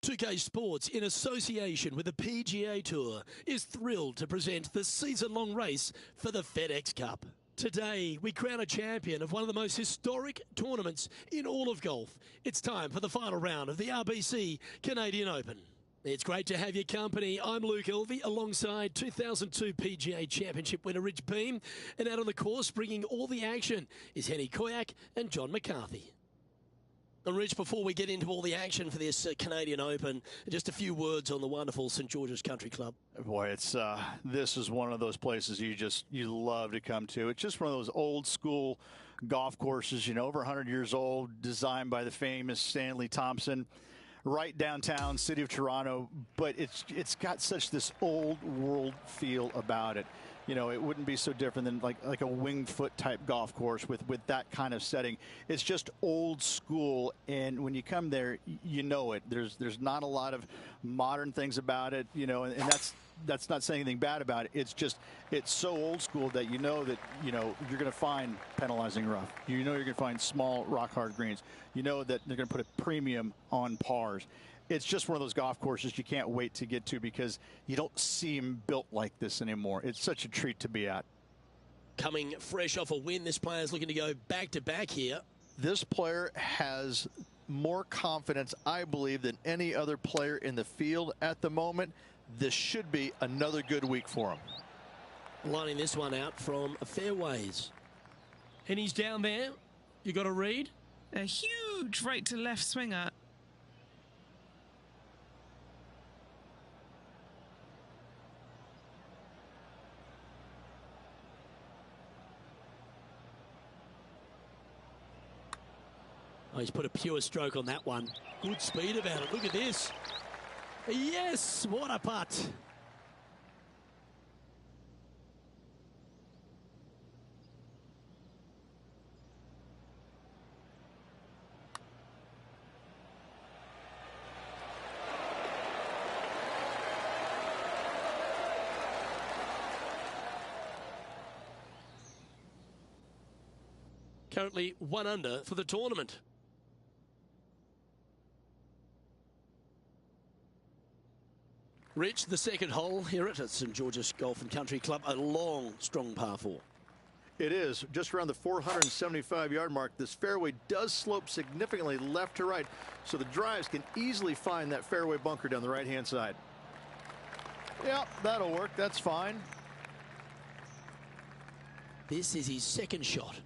2K Sports, in association with the PGA Tour, is thrilled to present the season-long race for the FedEx Cup. Today, we crown a champion of one of the most historic tournaments in all of golf. It's time for the final round of the RBC Canadian Open. It's great to have your company. I'm Luke Elvey, alongside 2002 PGA Championship winner Rich Beem. And out on the course, bringing all the action, is Henny Koyak and John McCarthy. And Rich, before we get into all the action for this Canadian Open, just a few words on the wonderful St. George's Country Club. Boy, it's this is one of those places you love to come to. It's just one of those old school golf courses, you know, over 100 years old, designed by the famous Stanley Thompson, right downtown city of Toronto. But it's got such this old world feel about it. You know, it wouldn't be so different than like a Winged Foot type golf course with that kind of setting. It's just old school, and when you come there, you know it. There's not a lot of modern things about it, you know, and that's not saying anything bad about it. It's so old school that you know you're going to find penalizing rough. You know you're going to find small rock hard greens. You know that they're going to put a premium on pars. It's just one of those golf courses you can't wait to get to because you don't see them built like this anymore. It's such a treat to be at. Coming fresh off a win, this player's looking to go back-to-back here. This player has more confidence, I believe, than any other player in the field at the moment. This should be another good week for him. Lining this one out from fairways. And he's down there. You got a read? A huge right to left swinger. Oh, he's put a pure stroke on that one. Good speed about it. Look at this. Yes, what a putt. Currently 1 under for the tournament. Rich, the second hole here at St. George's Golf and Country Club, a long, strong par 4. It is just around the 475-yard mark. This fairway does slope significantly left to right, so the drives can easily find that fairway bunker down the right-hand side. Yeah, that'll work. That's fine. This is his second shot.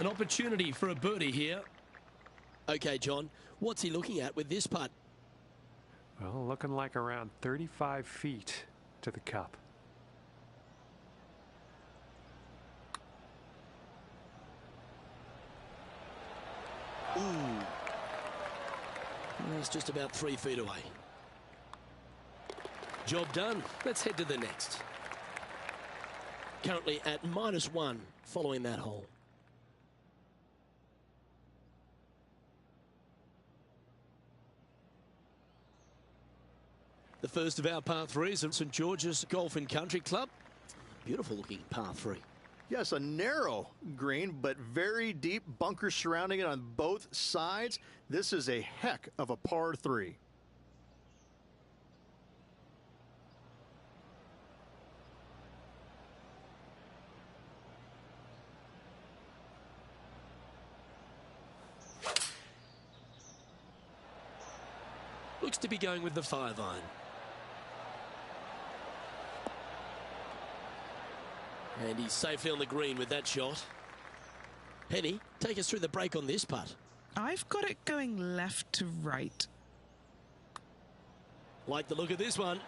An opportunity for a birdie here. Okay, John, what's he looking at with this putt? Well, looking like around 35 feet to the cup. Ooh. It's just about 3 feet away. Job done. Let's head to the next. Currently at -1 following that hole. The first of our par 3s at St. George's Golf and Country Club. Beautiful looking par 3. Yes, a narrow green, but very deep, bunkers surrounding it on both sides. This is a heck of a par 3. Looks to be going with the 5-iron. And he's safely on the green with that shot. Henny, take us through the break on this putt. I've got it going left to right. Like the look of this one.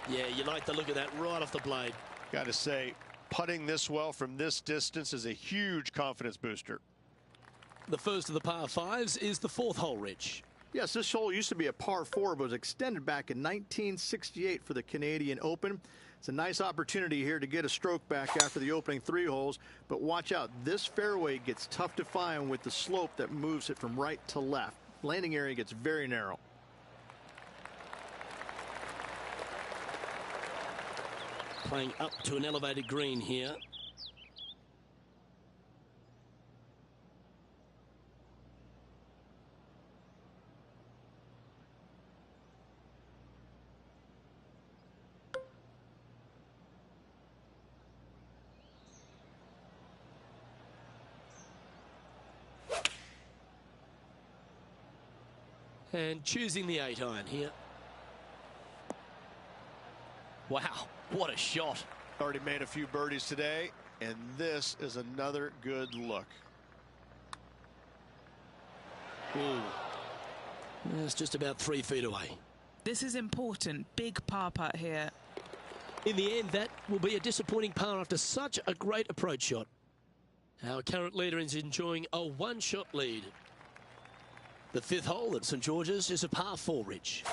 Yeah, you like the look of that right off the blade. Got to say, putting this well from this distance is a huge confidence booster. The first of the par 5s is the 4th hole, Rich. Yes, this hole used to be a par 4, but was extended back in 1968 for the Canadian Open. It's a nice opportunity here to get a stroke back after the opening 3 holes, but watch out. This fairway gets tough to find with the slope that moves it from right to left. Landing area gets very narrow. Playing up to an elevated green here. And choosing the 8-iron here. Wow, what a shot. Already made a few birdies today, and this is another good look. It's just about 3 feet away. This is important. Big par putt here. In the end, that will be a disappointing par after such a great approach shot. Our current leader is enjoying a 1-shot lead. The 5th hole at St. George's is a par 4, Rich.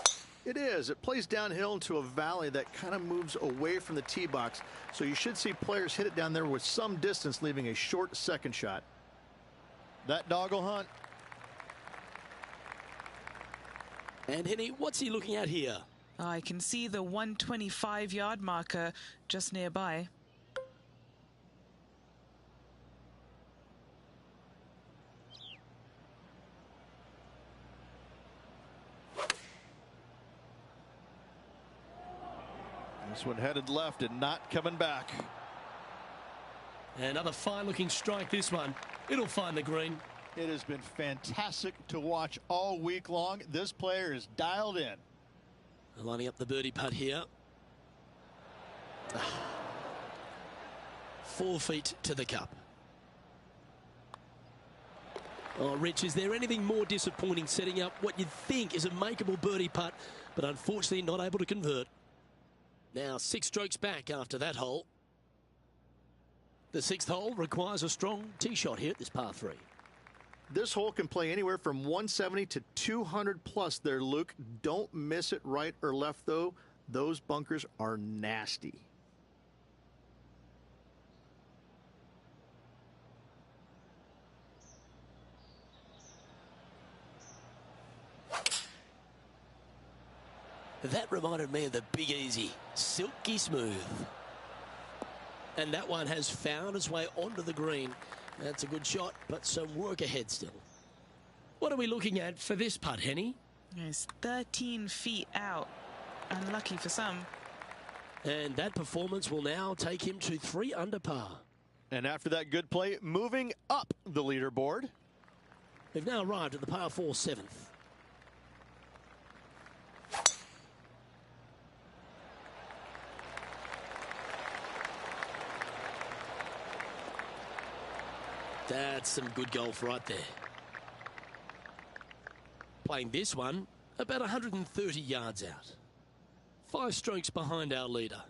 It is. It plays downhill into a valley that kind of moves away from the tee box, so you should see players hit it down there with some distance, leaving a short second shot. That dog will hunt. And Henny, what's he looking at here? I can see the 125-yard marker just nearby. This one headed left and not coming back. Another fine-looking strike, this one. It'll find the green. It has been fantastic to watch all week long. This player is dialed in. Lining up the birdie putt here. 4 feet to the cup. Oh, Rich, is there anything more disappointing setting up what you'd think is a makeable birdie putt, but unfortunately not able to convert? Now 6 strokes back after that hole. The 6th hole requires a strong tee shot here at this par 3. This hole can play anywhere from 170 to 200 plus there, Luke. Don't miss it right or left, though. Those bunkers are nasty. That reminded me of the Big Easy. Silky smooth. And that one has found its way onto the green. That's a good shot, but some work ahead still. What are we looking at for this putt, Henny? It's 13 feet out. Unlucky for some. And that performance will now take him to 3 under par. And after that good play, moving up the leaderboard. They've now arrived at the par 4 7th. That's some good golf right there. Playing this one about 130 yards out. 5 strokes behind our leader.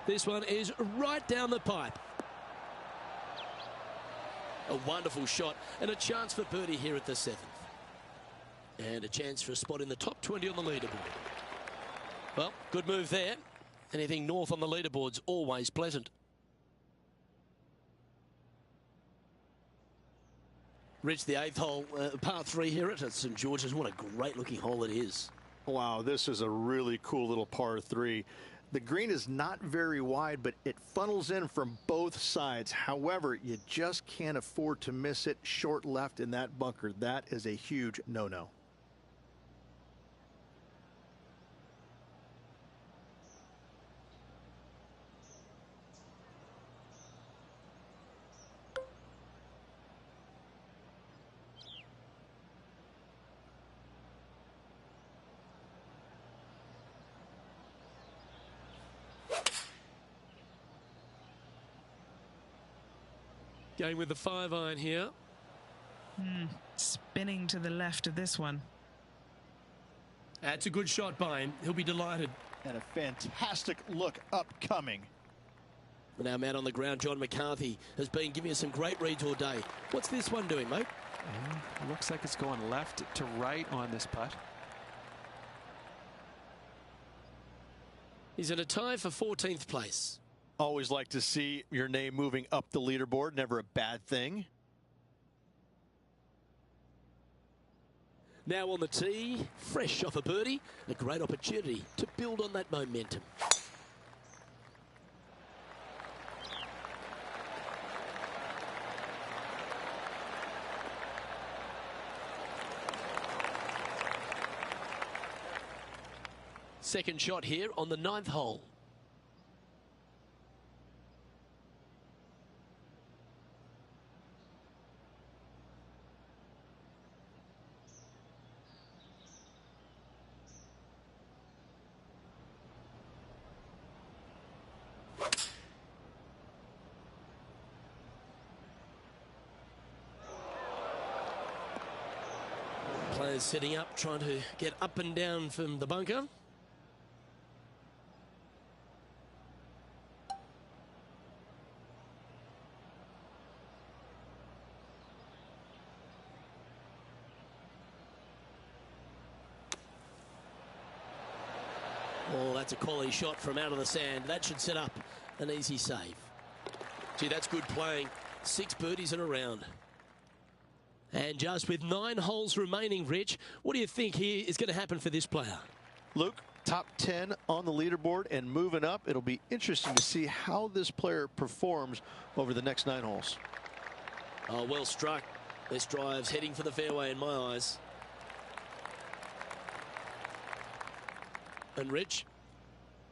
This one is right down the pipe. A wonderful shot and a chance for birdie here at the 7th. And a chance for a spot in the top 20 on the leaderboard. Well, good move there. Anything north on the leaderboard's always pleasant. Rich, the 8th hole, par 3 here at St. George's. What a great looking hole it is. Wow, this is a really cool little par 3. The green is not very wide, but it funnels in from both sides. However, you just can't afford to miss it short left in that bunker. That is a huge no-no. Going with the 5-iron here. Spinning to the left of this one. That's a good shot by him. He'll be delighted. and a fantastic look upcoming. Now, man on the ground, John McCarthy, has been giving us some great reads all day. What's this one doing, mate? Looks like it's going left to right on this putt. He's in a tie for 14th place. Always like to see your name moving up the leaderboard. Never a bad thing. Now on the tee, fresh off a birdie, a great opportunity to build on that momentum. Second shot here on the 9th hole. Players setting up, trying to get up and down from the bunker. Oh, that's a quality shot from out of the sand. That should set up an easy save. Gee, that's good playing. 6 birdies in a round. And just with 9 holes remaining, Rich, what do you think here is going to happen for this player? Luke, top 10 on the leaderboard and moving up. It'll be interesting to see how this player performs over the next 9 holes. Oh, well struck. This drive's heading for the fairway in my eyes. And Rich,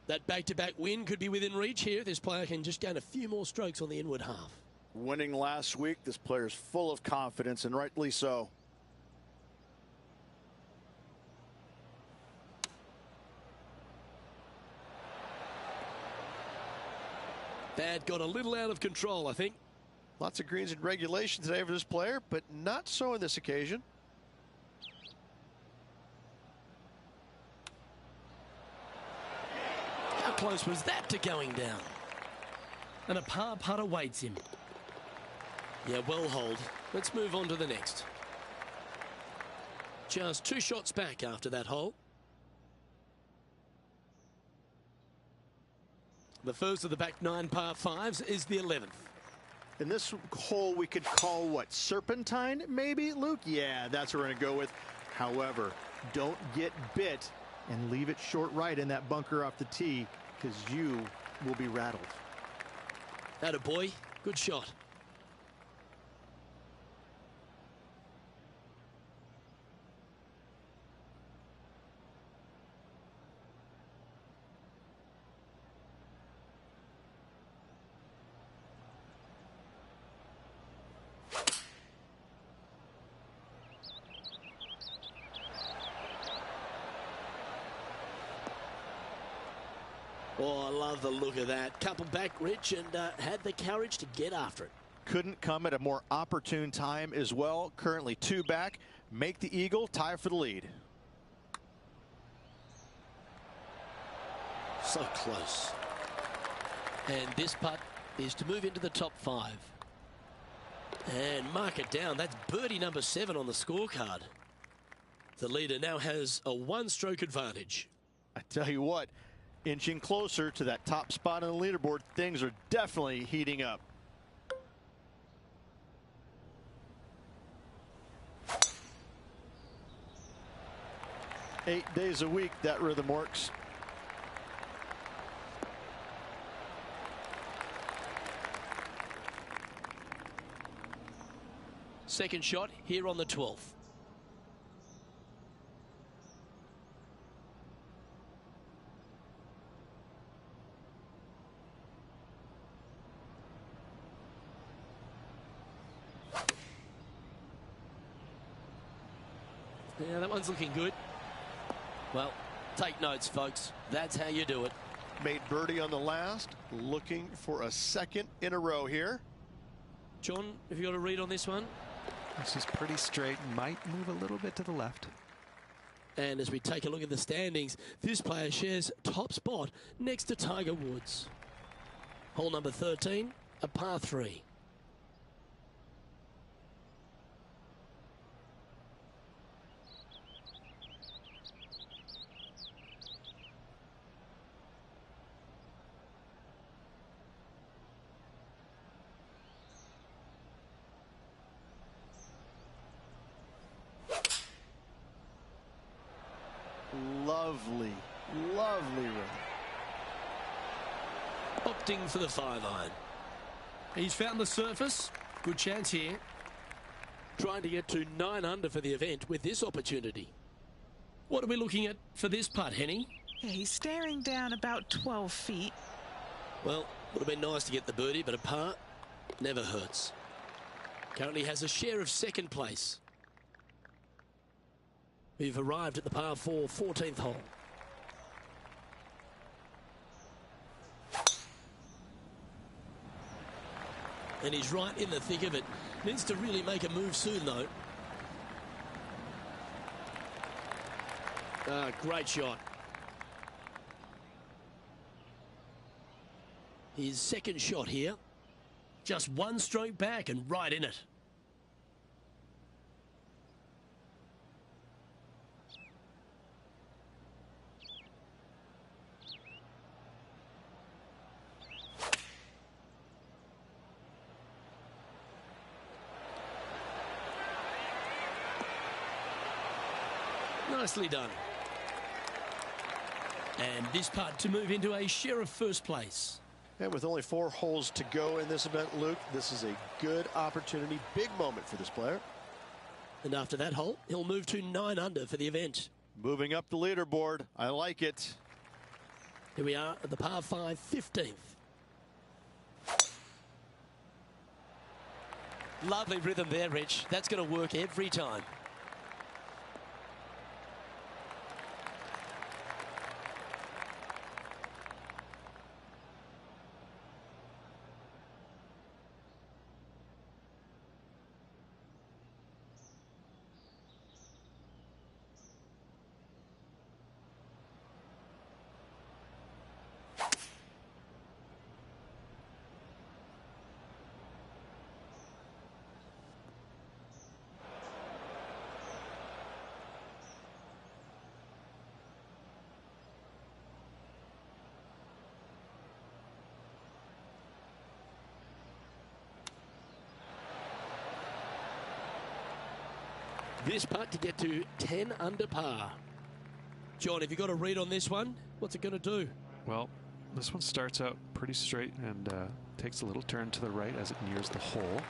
that back-to-back win could be within reach here. This player can just gain a few more strokes on the inward half. Winning last week, this player's full of confidence, and rightly so. That got a little out of control, I think. Lots of greens in regulation today for this player, but not so on this occasion. How close was that to going down? And a par putt awaits him. Yeah, well holed. Let's move on to the next. Just 2 shots back after that hole. The first of the back 9 par 5s is the 11th. In this hole, we could call what, serpentine, maybe, Luke? Yeah, that's what we're going to go with. However, don't get bit and leave it short right in that bunker off the tee, because you will be rattled. Atta boy, good shot. Oh, I love the look of that. Couple back, Rich, and had the courage to get after it. Couldn't come at a more opportune time as well. Currently 2 back. Make the eagle, tie for the lead. So close. And this putt is to move into the top 5. And mark it down. That's birdie number 7 on the scorecard. The leader now has a 1-stroke advantage. I tell you what, inching closer to that top spot on the leaderboard, things are definitely heating up. Eight days a week, that rhythm works. Second shot here on the 12th. Yeah, that one's looking good. Well, take notes, folks. That's how you do it. Made birdie on the last, looking for a 2nd in a row here. John, have you got a read on this one? This is pretty straight. Might move a little bit to the left. And as we take a look at the standings, this player shares top spot next to Tiger Woods. Hole number 13, a par 3. Lovely, lovely rhythm. Opting for the 5-iron. He's found the surface. Good chance here. Trying to get to 9 under for the event with this opportunity. What are we looking at for this putt, Henny? Yeah, he's staring down about 12 feet. Well, would have been nice to get the birdie, but a par never hurts. Currently has a share of second place. We've arrived at the par 4, 14th hole. And he's right in the thick of it. Needs to really make a move soon, though. Ah, great shot. His second shot here. Just one stroke back and right in it. Nicely done. And this putt to move into a share of first place. And with only 4 holes to go in this event, Luke, this is a good opportunity, big moment for this player. And after that hole, he'll move to 9 under for the event. Moving up the leaderboard. I like it. Here we are at the par 5, 15th. Lovely rhythm there, Rich. That's going to work every time. This putt to get to 10 under par. John, have you got a read on this one? What's it going to do? Well, this one starts out pretty straight and takes a little turn to the right as it nears the hole.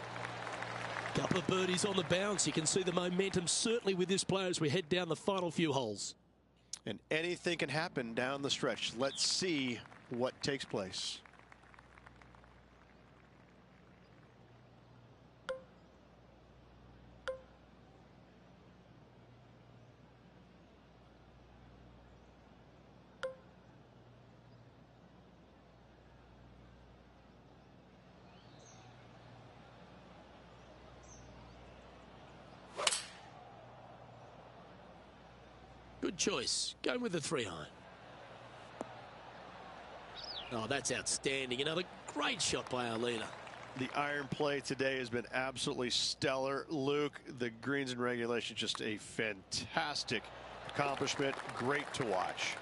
Couple of birdies on the bounce. You can see the momentum certainly with this player as we head down the final few holes. And anything can happen down the stretch. Let's see what takes place. Good choice. Going with the 3-iron. Oh, that's outstanding. Another great shot by our leader. The iron play today has been absolutely stellar. Luke, the greens and regulation, just a fantastic accomplishment. Great to watch.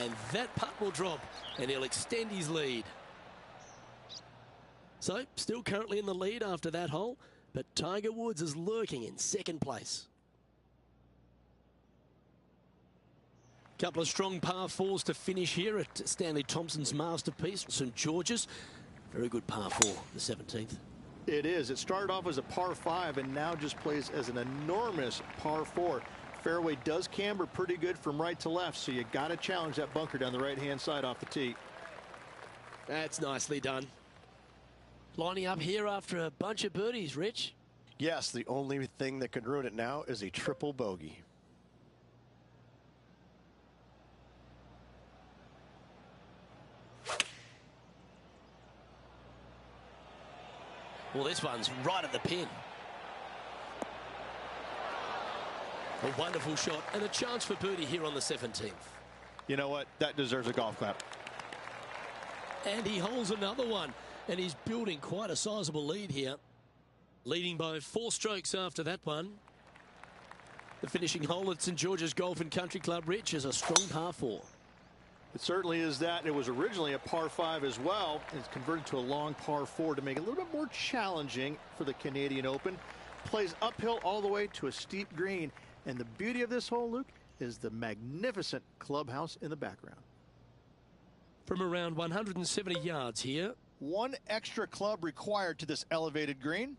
And that putt will drop, and he'll extend his lead. So, still currently in the lead after that hole, but Tiger Woods is lurking in second place. Couple of strong par 4s to finish here at Stanley Thompson's masterpiece, St. George's. Very good par 4, the 17th. It is. It started off as a par 5 and now just plays as an enormous par 4. Fairway does camber pretty good from right to left, so you got to challenge that bunker down the right-hand side off the tee. That's nicely done. Lining up here after a bunch of birdies, Rich. Yes, the only thing that could ruin it now is a triple bogey. Well, this one's right at the pin. A wonderful shot and a chance for birdie here on the 17th. You know what? That deserves a golf clap. And he holds another one, and he's building quite a sizable lead here. Leading by 4 strokes after that one. The finishing hole at St George's Golf and Country Club, Rich, is a strong par 4. It certainly is that. It was originally a par 5 as well. It's converted to a long par 4 to make it a little bit more challenging for the Canadian Open. Plays uphill all the way to a steep green. And the beauty of this hole, Luke, is the magnificent clubhouse in the background. From around 170 yards here. 1 extra club required to this elevated green.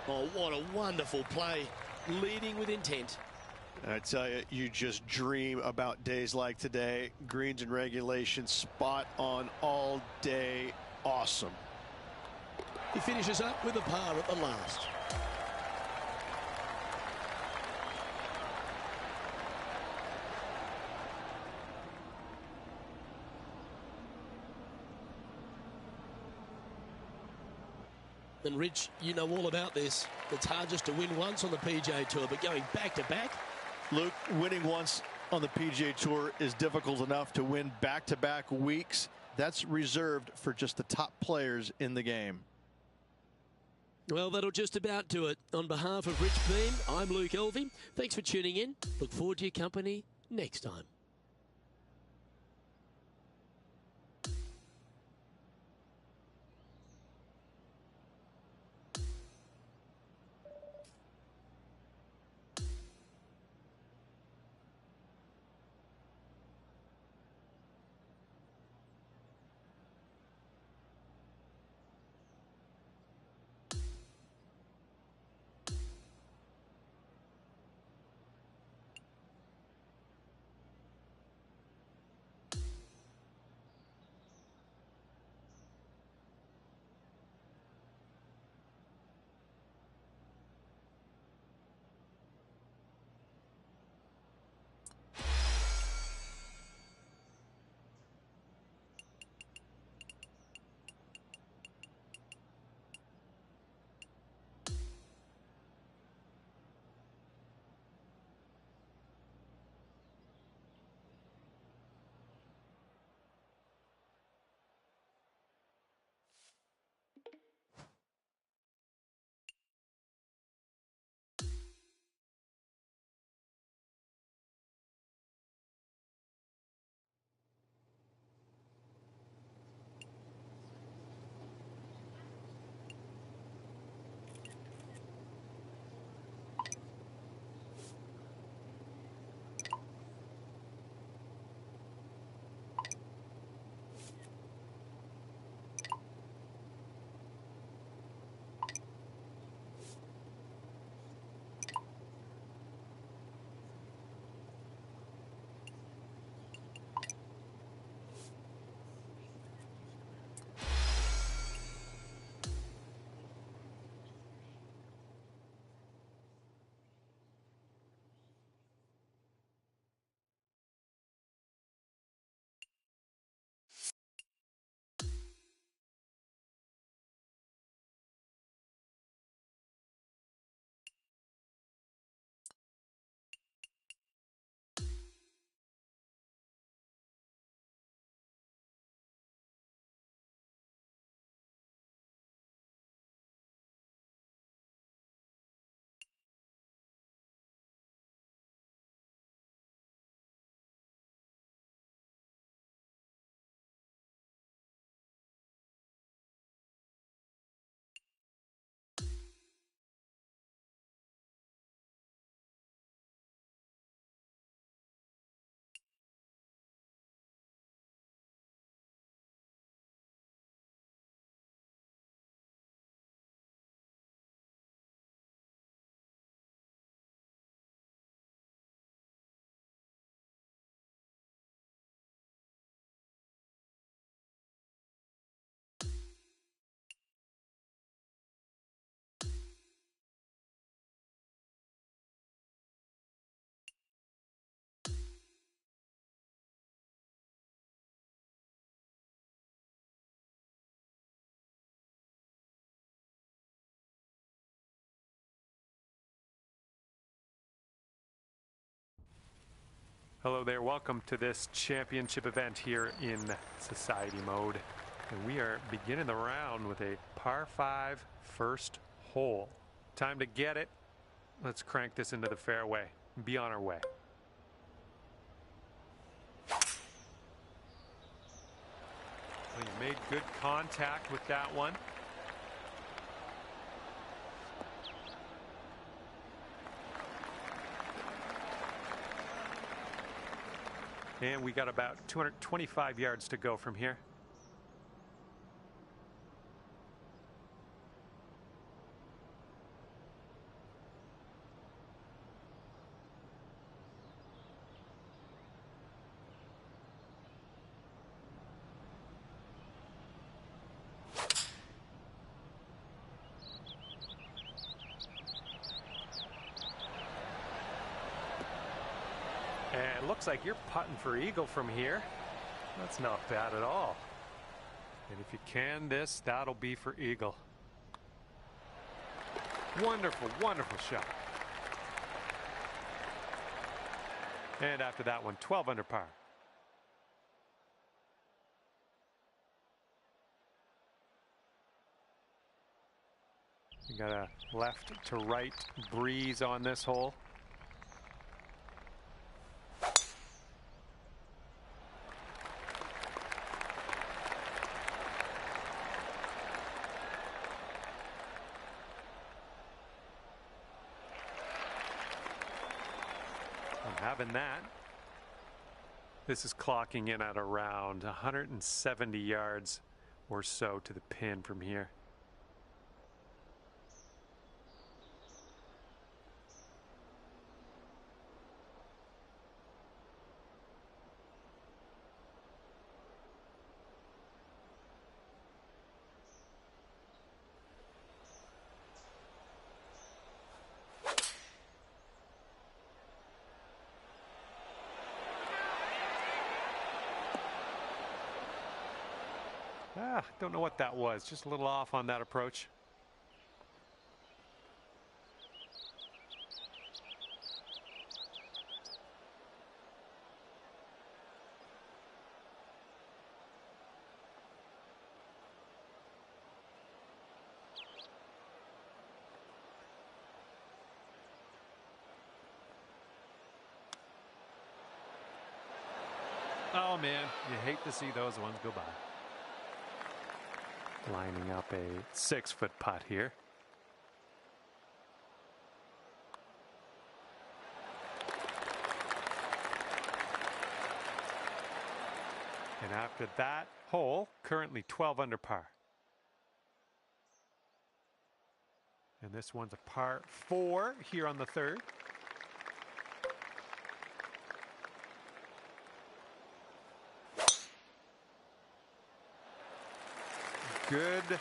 Oh, what a wonderful play. Leading with intent. I tell you, you just dream about days like today. Greens and regulation, spot on all day. Awesome. He finishes up with a par at the last. And Rich, you know all about this. It's hard just to win once on the PGA Tour, but going back to back. Luke, winning once on the PGA Tour is difficult enough. To win back-to-back weeks, that's reserved for just the top players in the game. Well, that'll just about do it. On behalf of Rich Beam, I'm Luke Elvey. Thanks for tuning in. Look forward to your company next time. Hello there, welcome to this championship event here in Society Mode. And we are beginning the round with a par 5 first hole. Time to get it. Let's crank this into the fairway and be on our way. Well, you made good contact with that one. And we got about 225 yards to go from here. And it looks like you're putting for eagle from here. That's not bad at all. And if you can this, that'll be for eagle. Wonderful, wonderful shot. And after that one, 12 under par. You got a left to right breeze on this hole. Having that. This is clocking in at around 170 yards or so to the pin from here. Don't know what that was. Just a little off on that approach. Oh man, you hate to see those ones go by. Lining up a 6-foot putt here. And after that hole, currently 12 under par. And this one's a par 4 here on the third. Good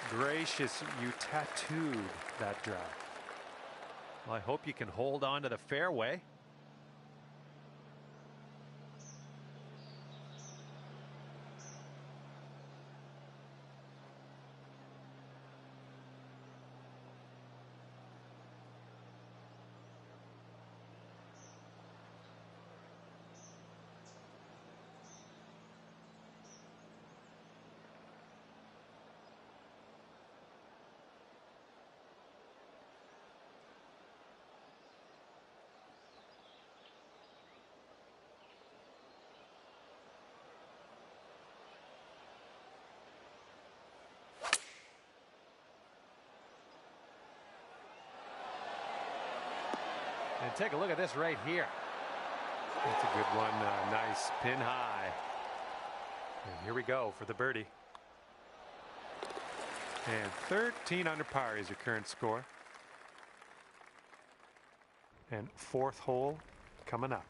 gracious, you tattooed that drive. Well, I hope you can hold on to the fairway. And take a look at this right here. That's a good one. Nice pin high. And here we go for the birdie. And 13 under par is your current score. And fourth hole coming up.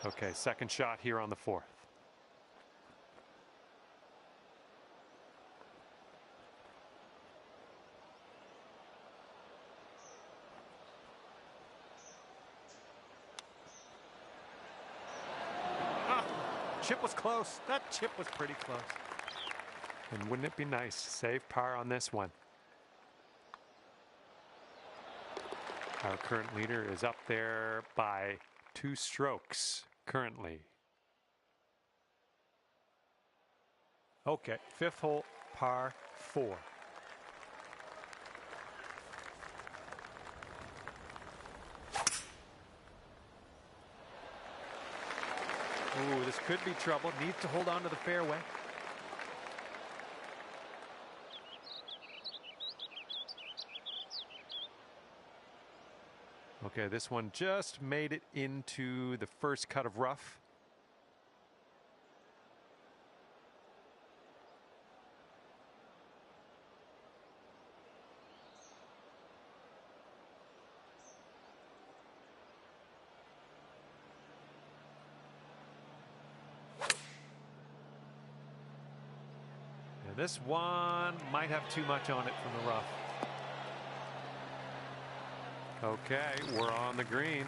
Okay, second shot here on the 4th. Chip was close. That chip was pretty close. And wouldn't it be nice to save par on this one? Our current leader is up there by 2 strokes currently. Okay, 5th hole, par 4. Ooh, this could be trouble. Needs to hold on to the fairway. Okay, this one just made it into the first cut of rough. And this one might have too much on it from the rough. Okay, we're on the green.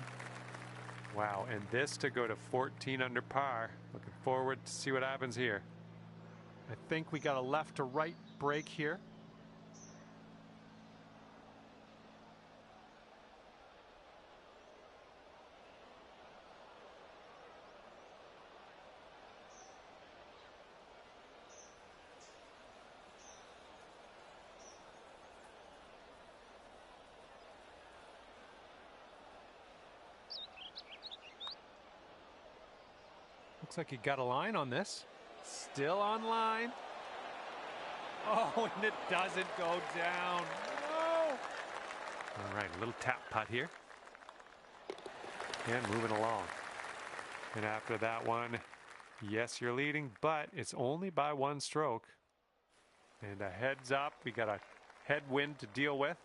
Wow, and this to go to 14 under par. Looking forward to see what happens here. I think we got a left to right break here. Looks like he got a line on this. Still on line. Oh, and it doesn't go down. No. All right, a little tap putt here. And moving along. And after that one, yes, you're leading, but it's only by 1 stroke. And a heads up, we got a headwind to deal with.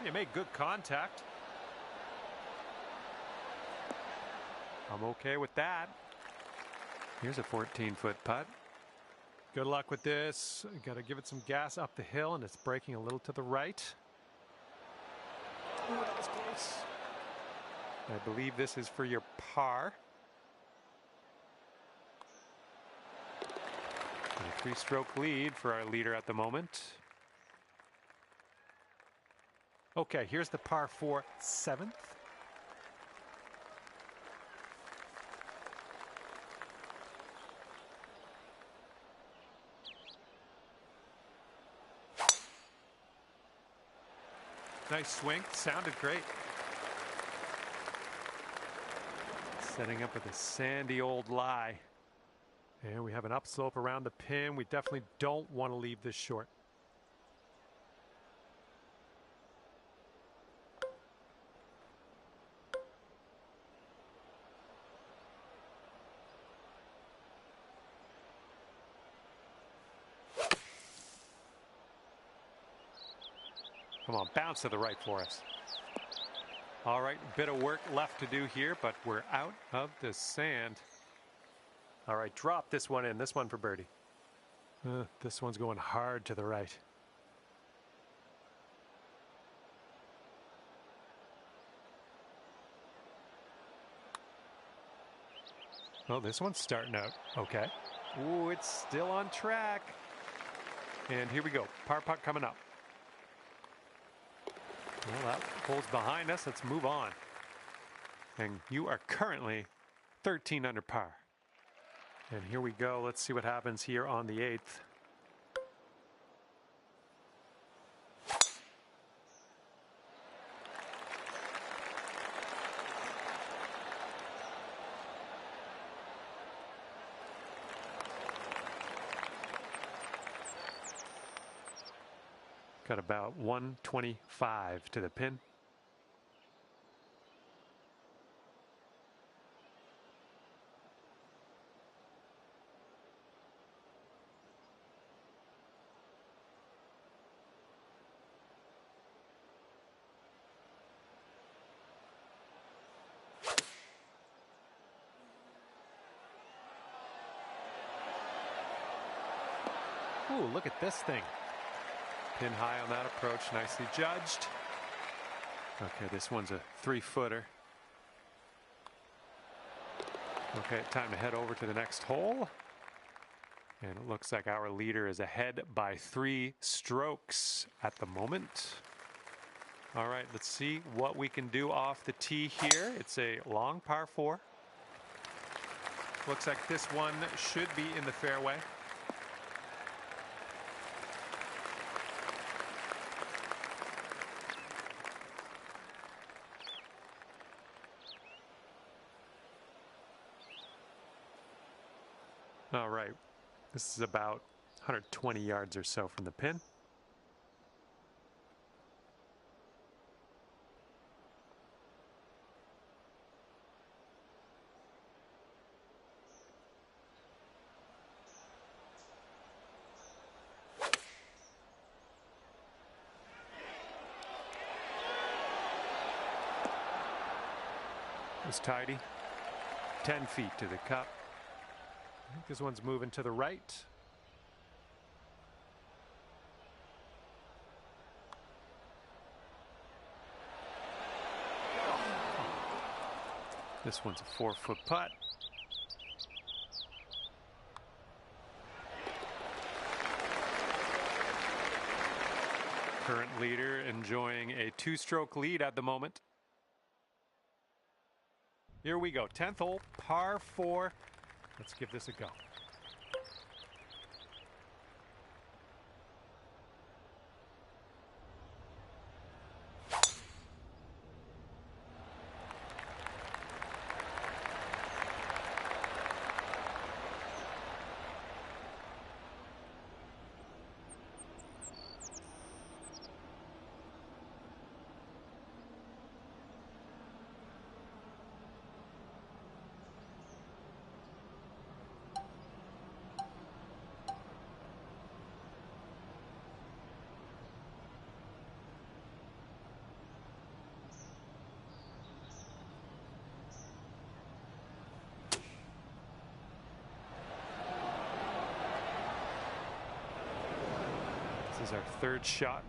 You made good contact. I'm okay with that. Here's a 14-foot putt. Good luck with this. Got to give it some gas up the hill, and it's breaking a little to the right. Oh, that was close. I believe this is for your par. And a 3-stroke lead for our leader at the moment. Okay, here's the par 4 7th. Nice swing, sounded great. Setting up with a sandy old lie. And we have an upslope around the pin. We definitely don't want to leave this short. Come on, bounce to the right for us. All right, bit of work left to do here, but we're out of the sand. All right, drop this one in. This one for birdie. This one's going hard to the right. Oh, this one's starting out okay. Ooh, it's still on track. And here we go. Par putt coming up. Well, that hole's behind us. Let's move on. And you are currently 13 under par. And here we go. Let's see what happens here on the 8th. Got about 125 to the pin. Ooh, look at this thing. Pin high on that approach, nicely judged. Okay, this one's a 3-footer. Okay, time to head over to the next hole. And it looks like our leader is ahead by 3 strokes at the moment. All right, let's see what we can do off the tee here. It's a long par 4. Looks like this one should be in the fairway. All right, this is about 120 yards or so from the pin. It's tidy. 10 feet to the cup. I think this one's moving to the right. This one's a 4-foot putt. Current leader enjoying a 2-stroke lead at the moment. Here we go, 10th hole, par 4. Let's give this a go. This is our 3rd shot.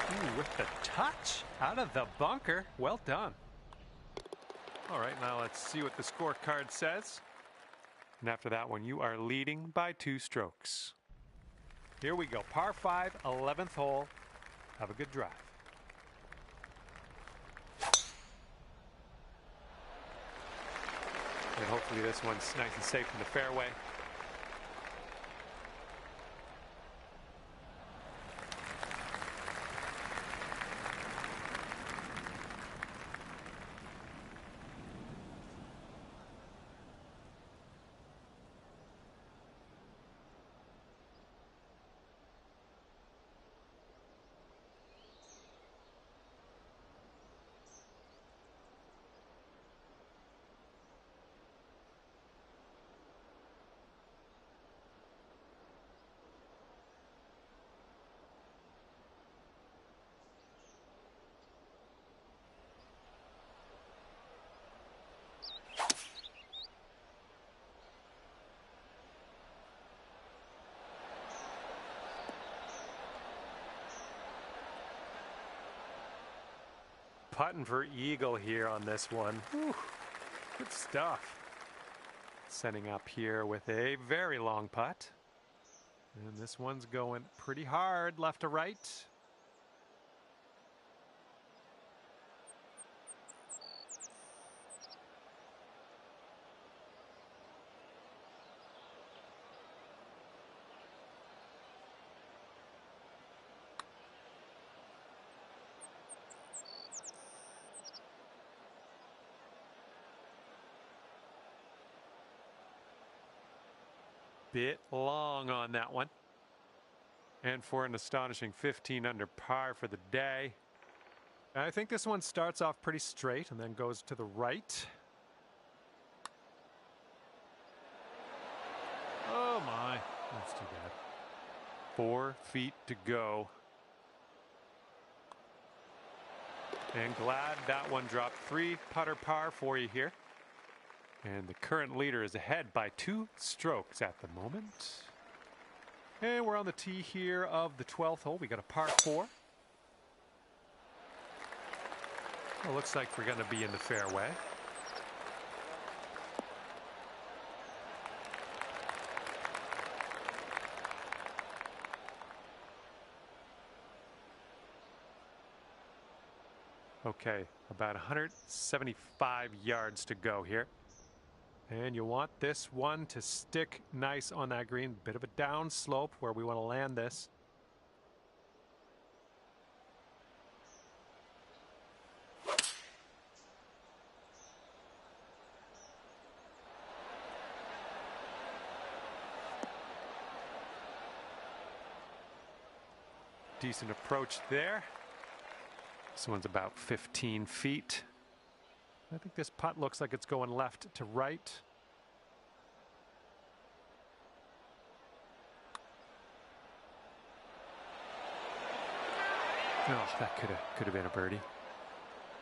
Ooh, with the touch out of the bunker. Well done. All right, now let's see what the scorecard says. And after that one, you are leading by 2 strokes. Here we go. Par 5, 11th hole. Have a good drive. And hopefully this one's nice and safe in the fairway. Putting for eagle here on this one. Whew, good stuff. Setting up here with a very long putt. And this one's going pretty hard left to right. bit long on that one. And for an astonishing 15 under par for the day. I think this one starts off pretty straight and then goes to the right. Oh my, that's too bad. 4 feet to go. And glad that one dropped. 3 putter par for you here. And the current leader is ahead by 2 strokes at the moment. And we're on the tee here of the 12th hole. We got a par 4. Well, looks like we're going to be in the fairway. Okay, about 175 yards to go here. And you want this one to stick nice on that green. Bit of a down slope where we want to land this. Decent approach there. This one's about 15 feet. I think this putt looks like it's going left to right. Oh, that could have been a birdie.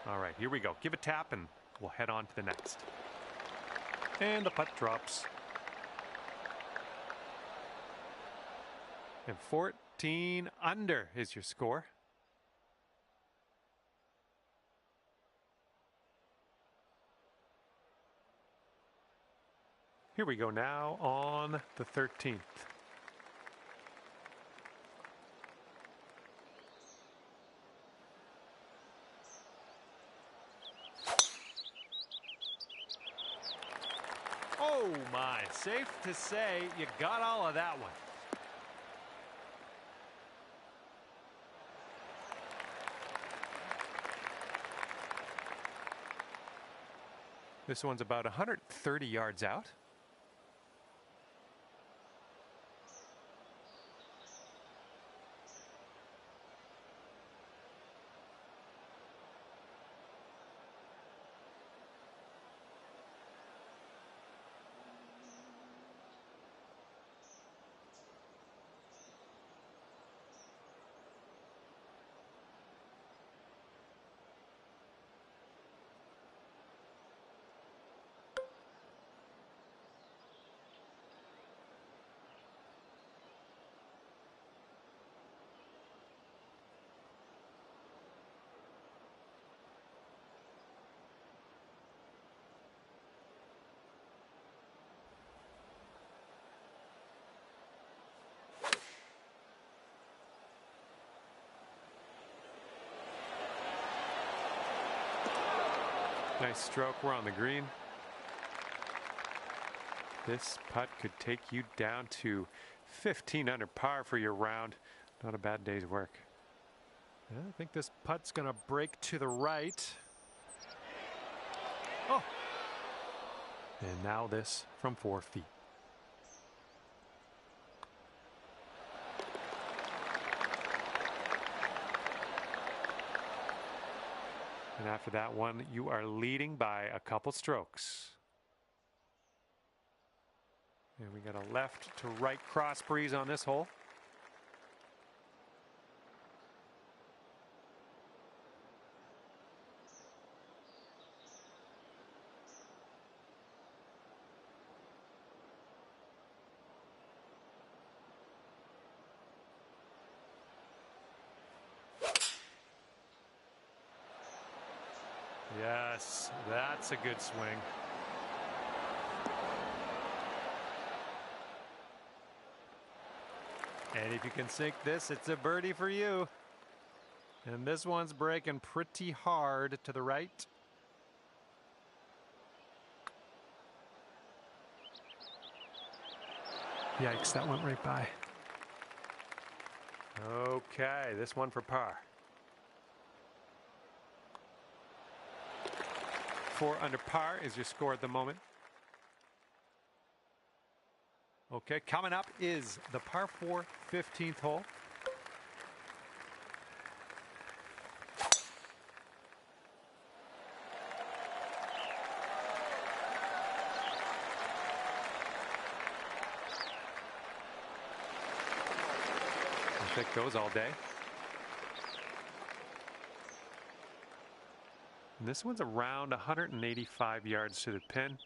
All right, here we go. Give a tap and we'll head on to the next. And the putt drops. And 14 under is your score. Here we go now on the 13th. Oh my, safe to say you got all of that one. This one's about 130 yards out. Nice stroke. We're on the green. This putt could take you down to 15 under par for your round. Not a bad day's work. Yeah, I think this putt's going to break to the right. Oh! And now this from 4 feet. And after that one, you are leading by a couple strokes. And we got a left to right cross breeze on this hole. Yes, that's a good swing. And if you can sink this, it's a birdie for you. And this one's breaking pretty hard to the right. Yikes, that went right by. Okay, this one for par. 4 under par is your score at the moment. Okay, coming up is the par 4 15th hole. I'll take those all day. And this one's around 185 yards to the pin.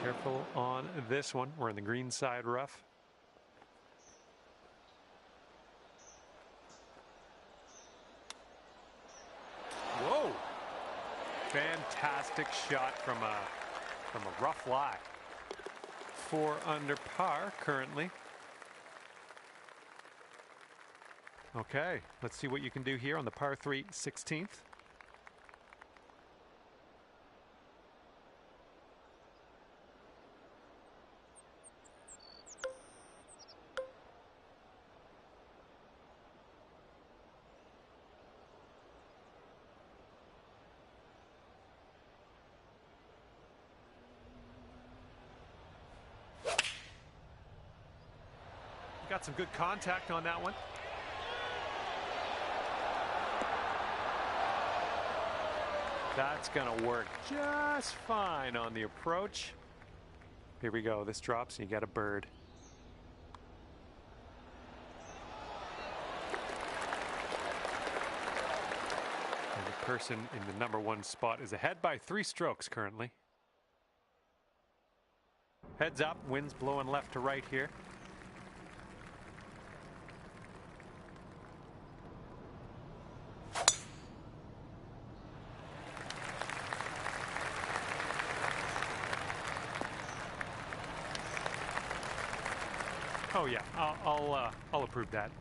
Careful on this one. We're in the green side rough. Whoa! Fantastic shot from a rough lie. 4 under par currently. Okay, let's see what you can do here on the par 3 16th. Got some good contact on that one. That's gonna work just fine on the approach. Here we go. This drops and you get a bird. And the person in the #1 spot is ahead by 3 strokes currently. Heads up, wind's blowing left to right here. Oh yeah, I'll approve that.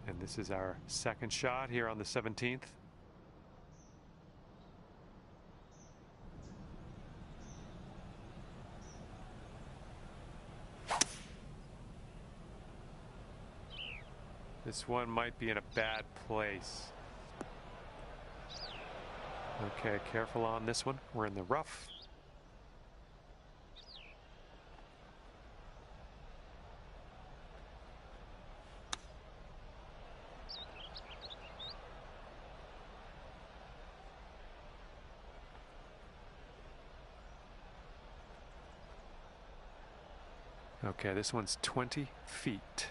And this is our second shot here on the 17th. This one might be in a bad place. Okay, careful on this one. We're in the rough. Okay, this one's 20 feet.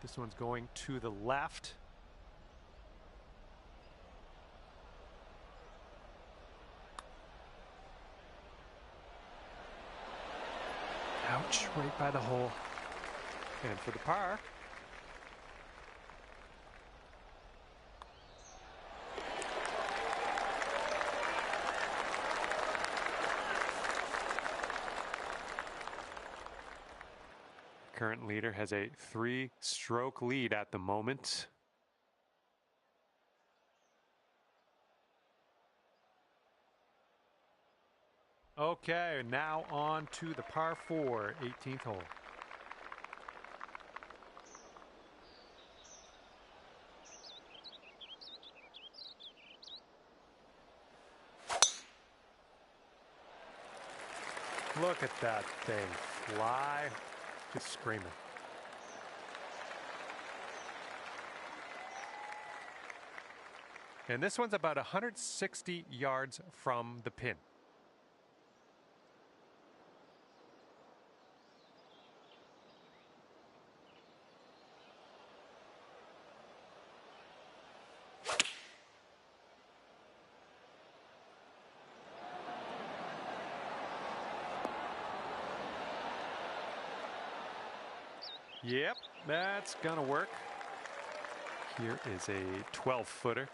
This one's going to the left. Ouch, right by the hole. And for the par. Current leader has a 3-stroke lead at the moment. Okay, now on to the par 4 18th hole. Look at that thing fly. Just screaming. And this one's about 160 yards from the pin. Yep, that's gonna work. Here is a 12-footer.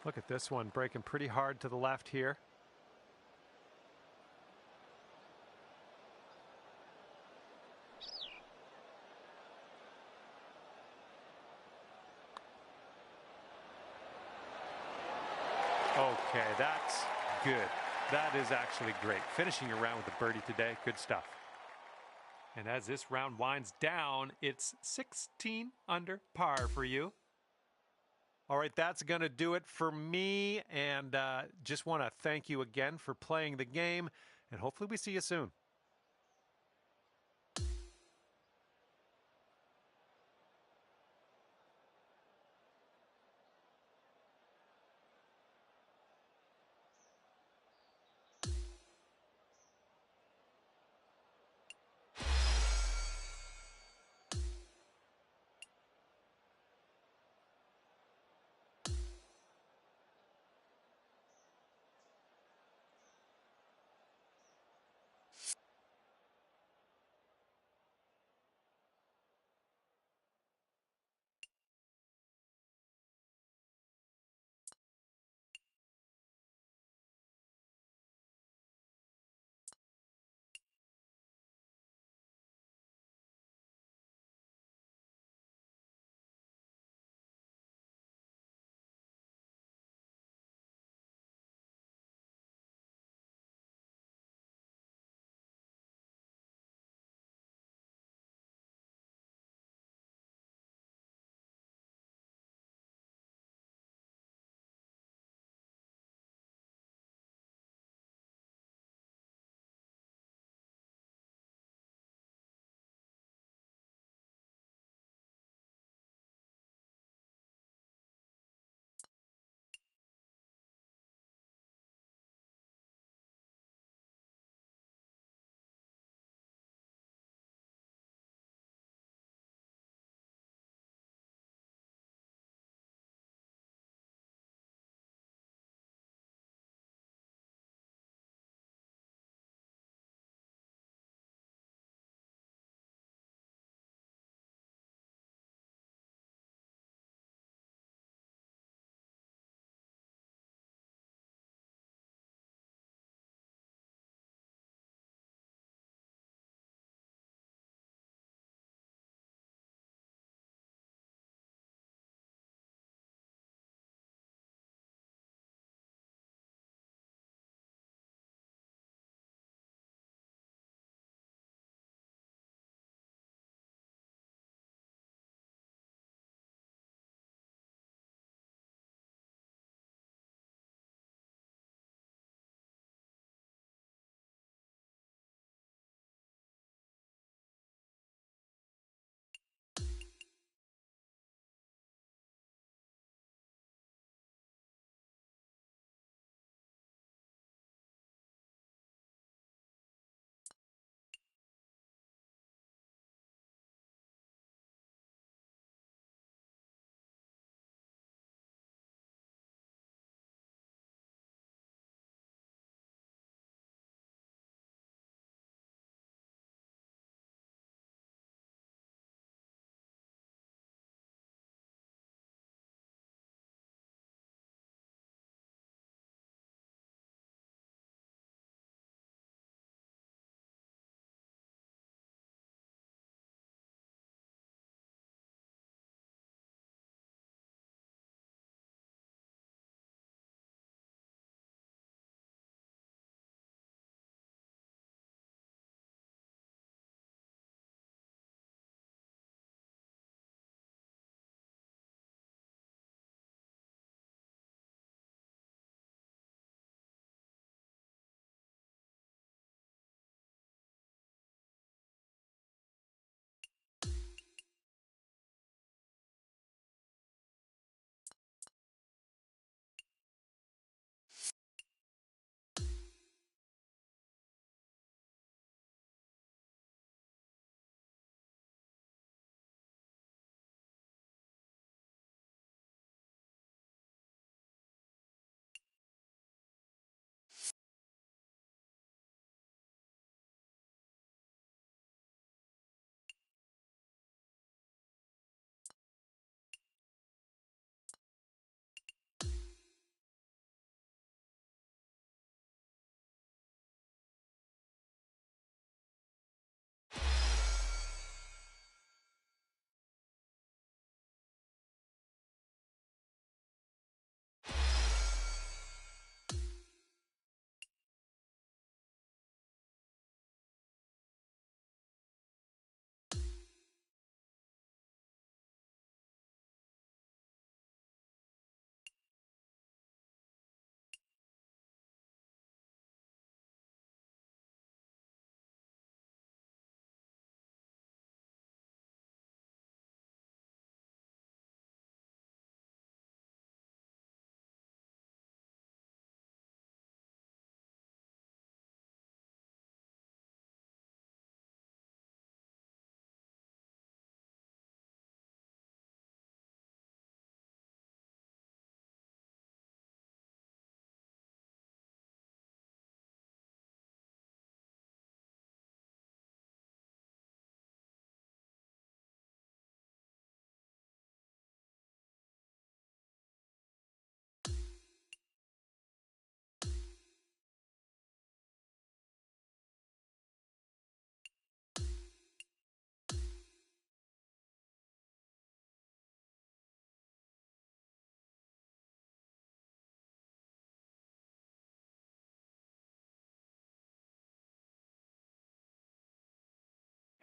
Look at this one breaking pretty hard to the left here. Okay, that's good. That is actually great. Finishing your round with a birdie today, good stuff. And as this round winds down, it's 16 under par for you. All right, that's going to do it for me. And just want to thank you again for playing the game. And hopefully we see you soon.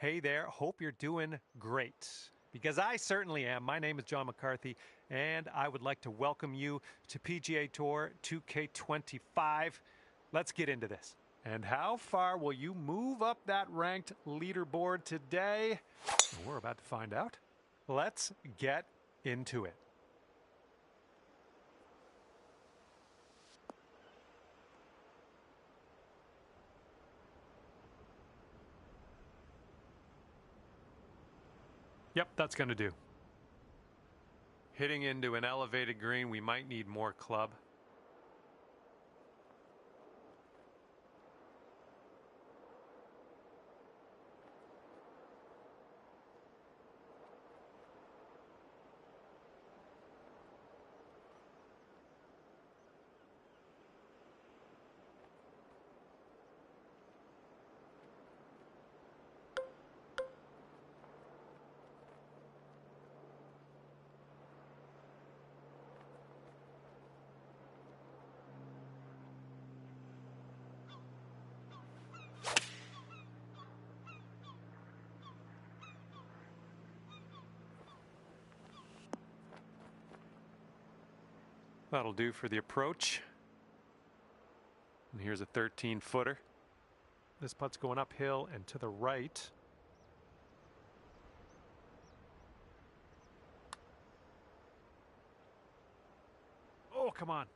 Hey there, hope you're doing great. Because I certainly am. My name is John McCarthy, and I would like to welcome you to PGA Tour 2k25. Let's get into this. And how far will you move up that ranked leaderboard today? We're about to find out. Let's get into it. Yep, that's going to do. Hitting into an elevated green, we might need more club. That'll do for the approach. And here's a 13-footer. This putt's going uphill and to the right. Oh, come on.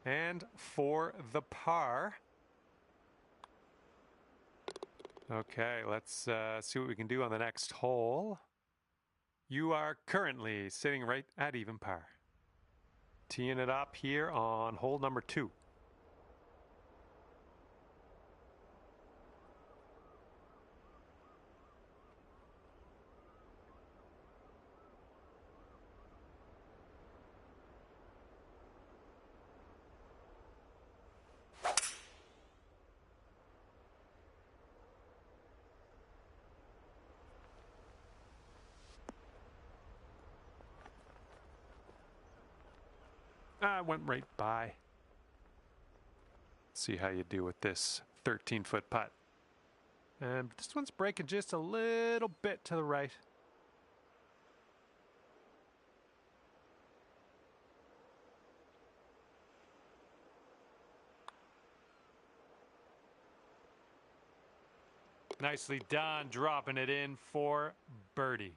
And for the par. Okay, let's see what we can do on the next hole. You are currently sitting right at even par. Teeing it up here on hole number 2. I went right by. See how you do with this 13-foot putt. And this one's breaking just a little bit to the right. Nicely done, dropping it in for birdie.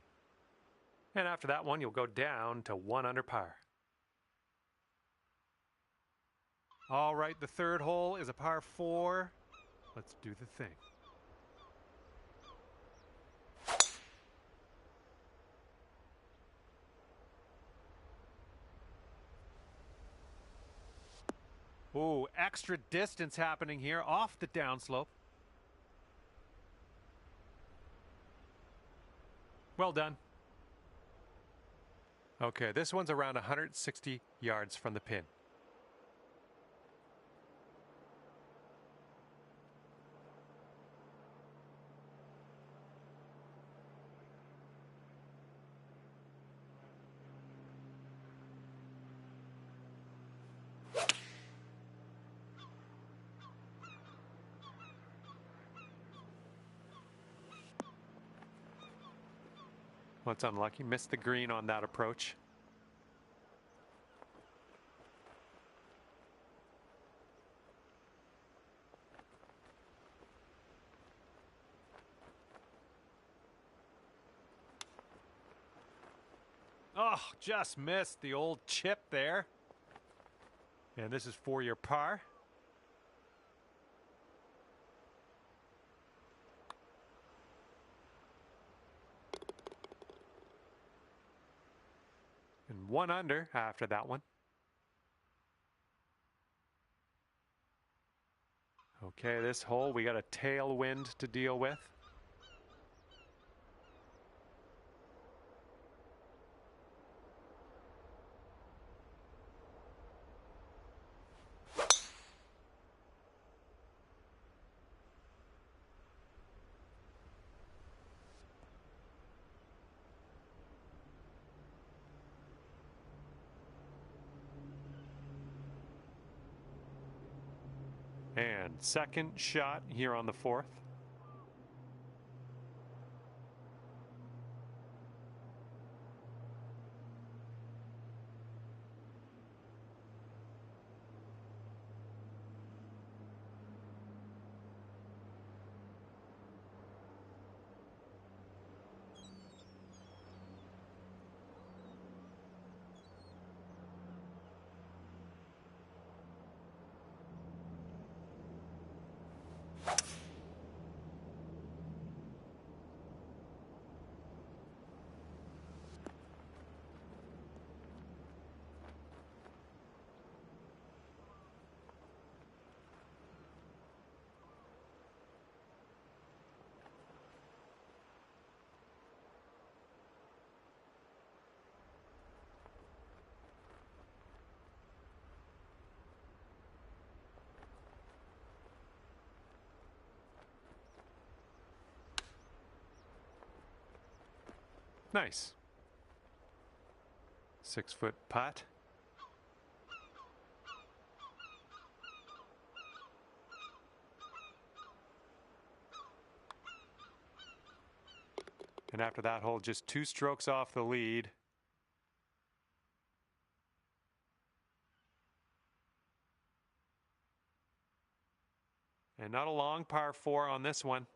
And after that one, you'll go down to 1 under par. All right, the third hole is a par 4. Let's do the thing. Ooh, extra distance happening here off the downslope. Well done. Okay, this one's around 160 yards from the pin. Well, it's unlucky. Missed the green on that approach. Oh, just missed the old chip there. And this is for your par. And 1 under after that one. Okay, this hole we got a tailwind to deal with. And second shot here on the 4th. Nice. 6-foot putt. And after that hole, just 2 strokes off the lead. And not a long par 4 on this one.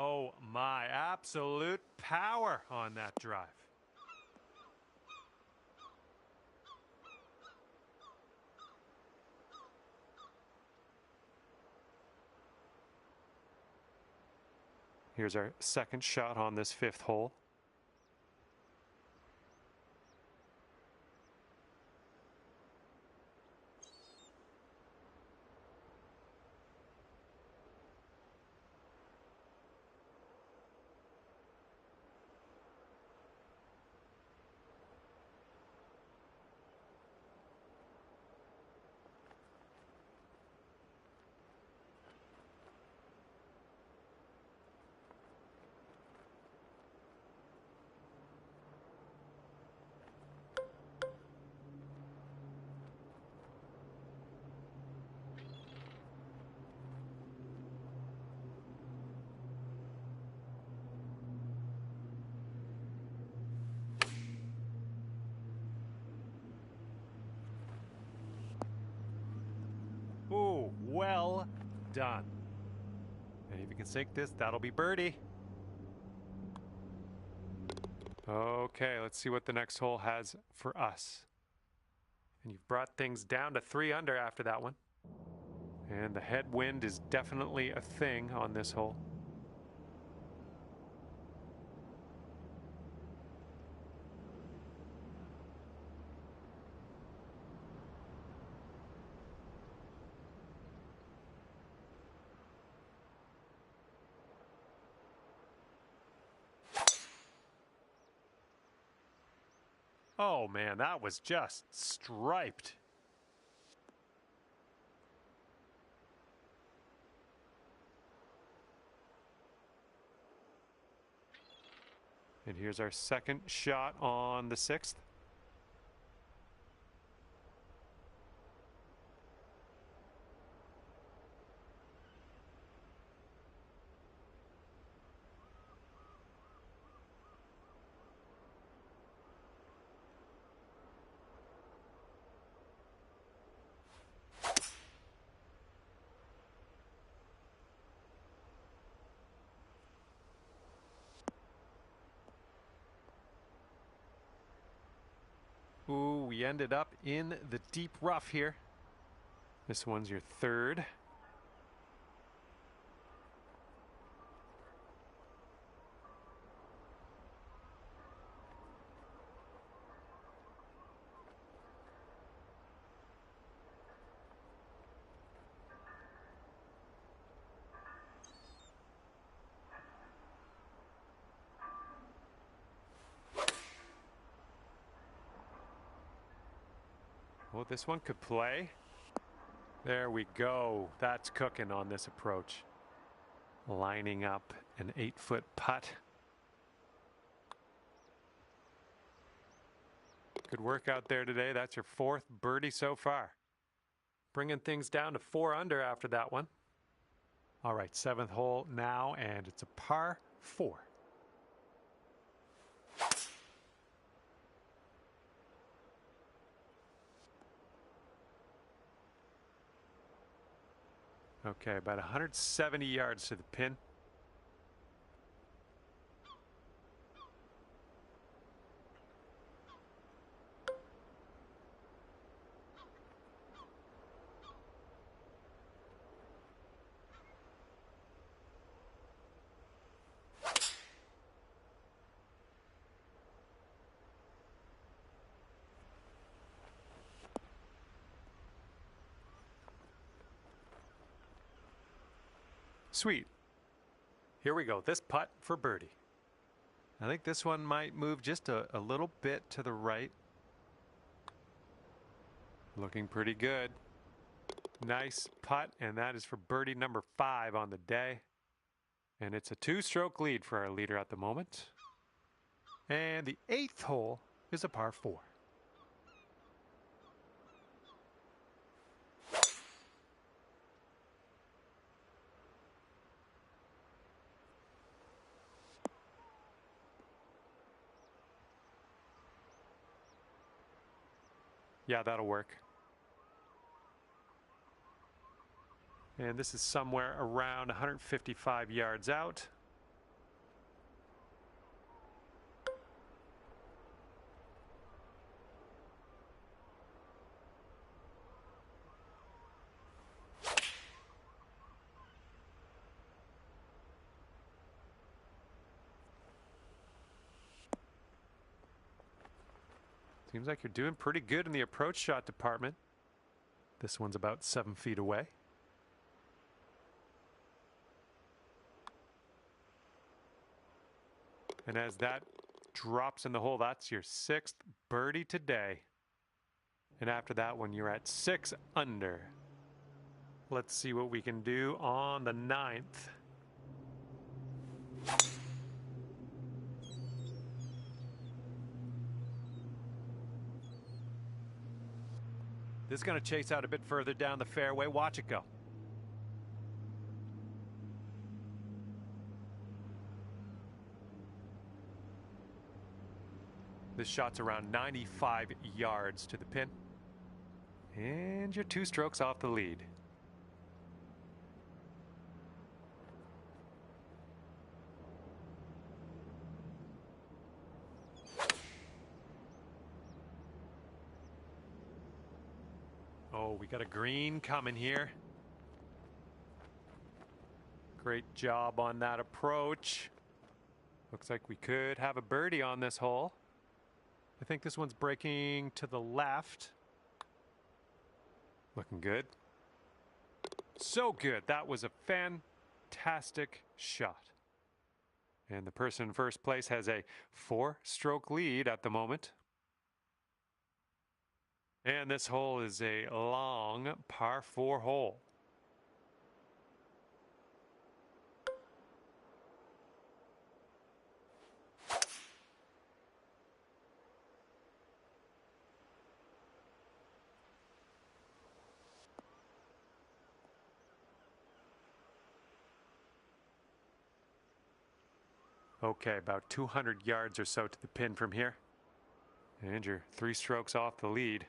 Oh my, absolute power on that drive. Here's our second shot on this 5th hole. Ooh, well done. And if you can sink this, that'll be birdie. Okay, let's see what the next hole has for us. And you've brought things down to 3 under after that one. And the headwind is definitely a thing on this hole. Oh man, that was just striped. And here's our second shot on the 6th. Ooh, we ended up in the deep rough here. This one's your 3rd. Oh, this one could play. There we go. That's cooking on this approach. Lining up an 8-foot putt. Good work out there today. That's your 4th birdie so far. Bringing things down to 4 under after that one. All right, 7th hole now, and it's a par 4. Okay, about 170 yards to the pin. Sweet. Here we go. This putt for birdie. I think this one might move just a little bit to the right. Looking pretty good. Nice putt, and that is for birdie number 5 on the day. And it's a 2-stroke lead for our leader at the moment. And the 8th hole is a par 4. Yeah, that'll work. And this is somewhere around 155 yards out. Seems like you're doing pretty good in the approach shot department. This one's about 7 feet away. And as that drops in the hole, that's your 6th birdie today. And after that one, you're at 6 under. Let's see what we can do on the 9th. This is going to chase out a bit further down the fairway. Watch it go. This shot's around 95 yards to the pin. And you're 2 strokes off the lead. Oh, we got a green coming here. Great job on that approach. Looks like we could have a birdie on this hole. I think this one's breaking to the left. Looking good. So good. That was a fantastic shot. And the person in first place has a 4-stroke lead at the moment. And this hole is a long par 4 hole. Okay, about 200 yards or so to the pin from here. And you're 3 strokes off the lead.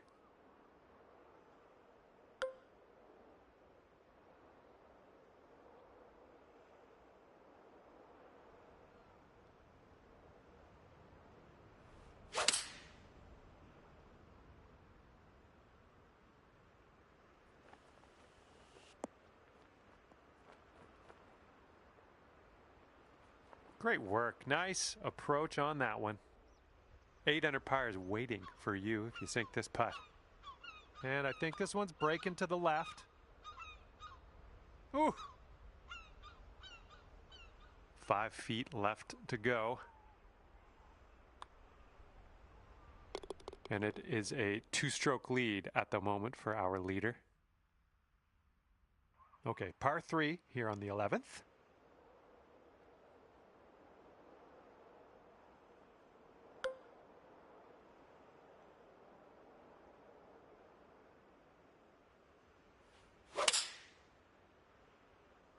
Great work. Nice approach on that one. 8 under par is waiting for you if you sink this putt. And I think this one's breaking to the left. Ooh. 5 feet left to go. And it is a 2-stroke lead at the moment for our leader. Okay, par 3 here on the 11th.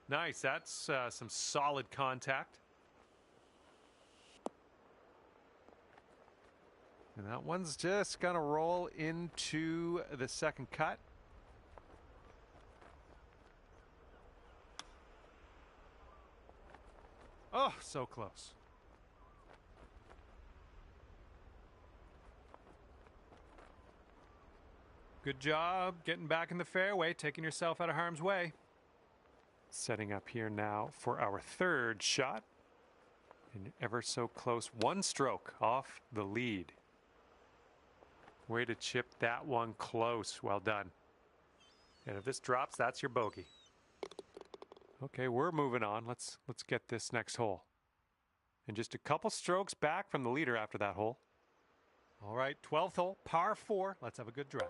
Nice, that's some solid contact. And that one's just gonna roll into the second cut. Oh, so close. Good job getting back in the fairway, taking yourself out of harm's way. Setting up here now for our 3rd shot. And ever so close, 1 stroke off the lead. Way to chip that one close. Well done. And if this drops, that's your bogey. Okay, we're moving on. Let's get this next hole. And just a couple strokes back from the leader after that hole. All right, 12th hole, par 4. Let's have a good drive.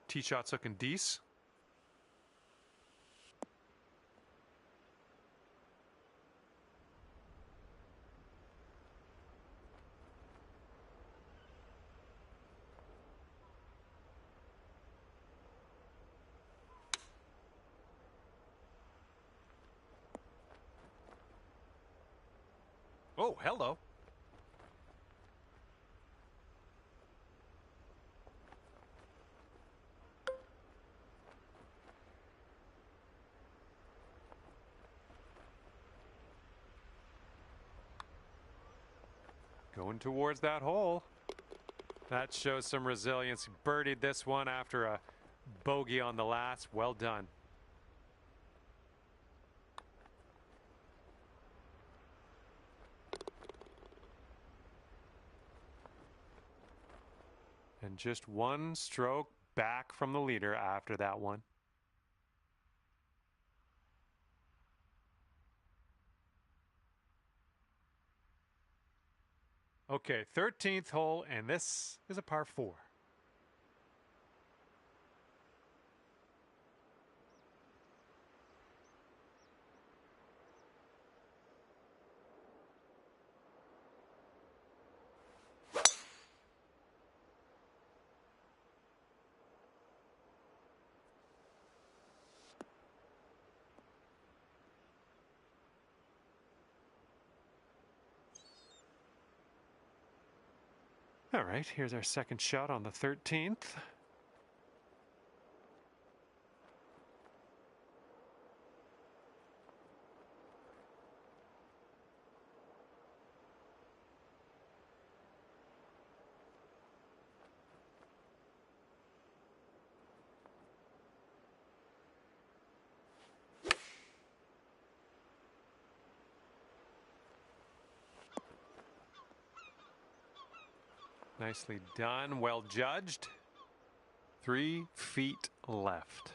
Tee shot's looking decent. Oh, hello. Going towards that hole. That shows some resilience. He birdied this one after a bogey on the last. Well done. And just 1 stroke back from the leader after that one. Okay, 13th hole, and this is a par 4. All right, here's our second shot on the 13th. Nicely done. Well judged. 3 feet left.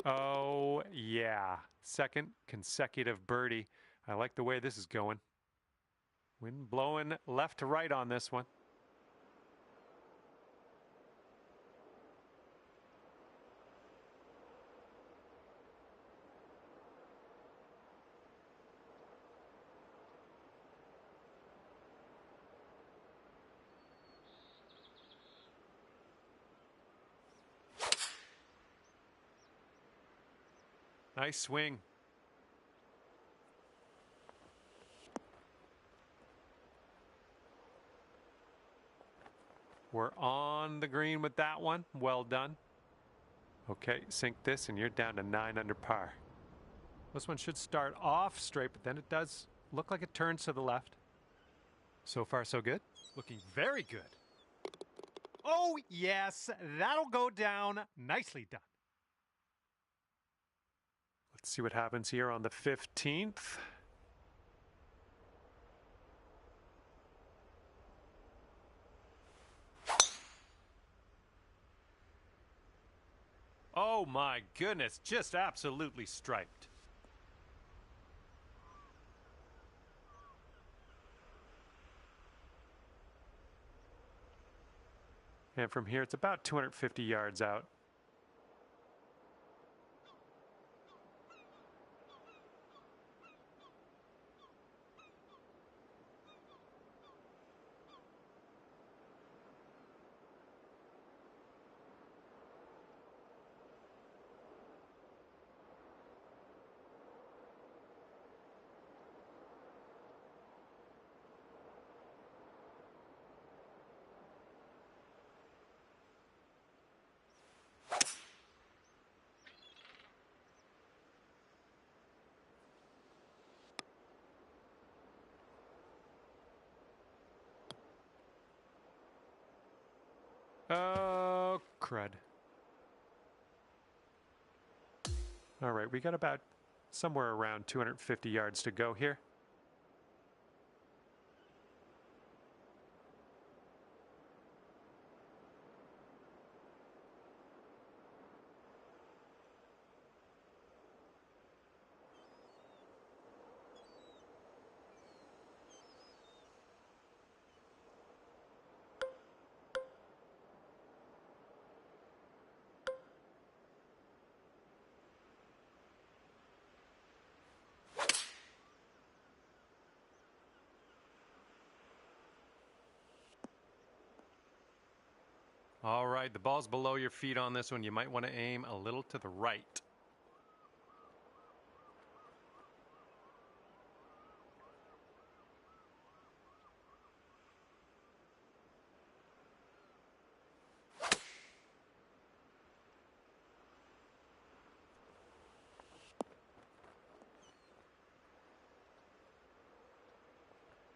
Oh, yeah. Second consecutive birdie. I like the way this is going. Wind blowing left to right on this one. Nice swing. We're on the green with that one. Well done. Okay, sink this and you're down to 9 under par. This one should start off straight, but then it does look like it turns to the left. So far, so good. Looking very good. Oh, yes, that'll go down. Nicely done. Let's see what happens here on the 15th. Oh my goodness, just absolutely striped. And from here, it's about 250 yards out. Oh, crud. All right, we got about somewhere around 250 yards to go here. All right, the ball's below your feet on this one. You might want to aim a little to the right.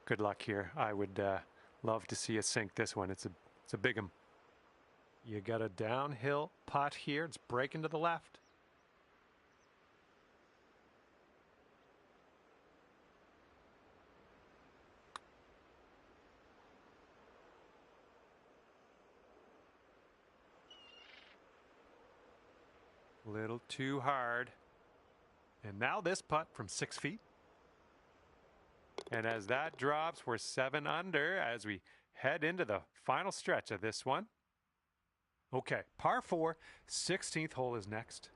Good luck here. I would love to see us sink this one. It's a big one. You got a downhill putt here. It's breaking to the left. A little too hard. And now this putt from 6 feet. And as that drops, we're 7 under as we head into the final stretch of this one. Okay, par 4, 16th hole is next.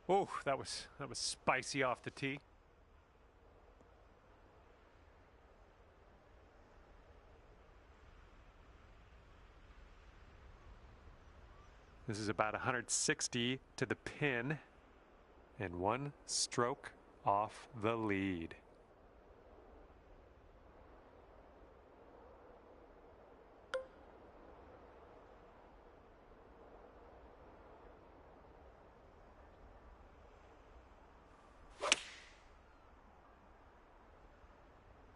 Oh, that was spicy off the tee. This is about 160 to the pin and 1 stroke off the lead.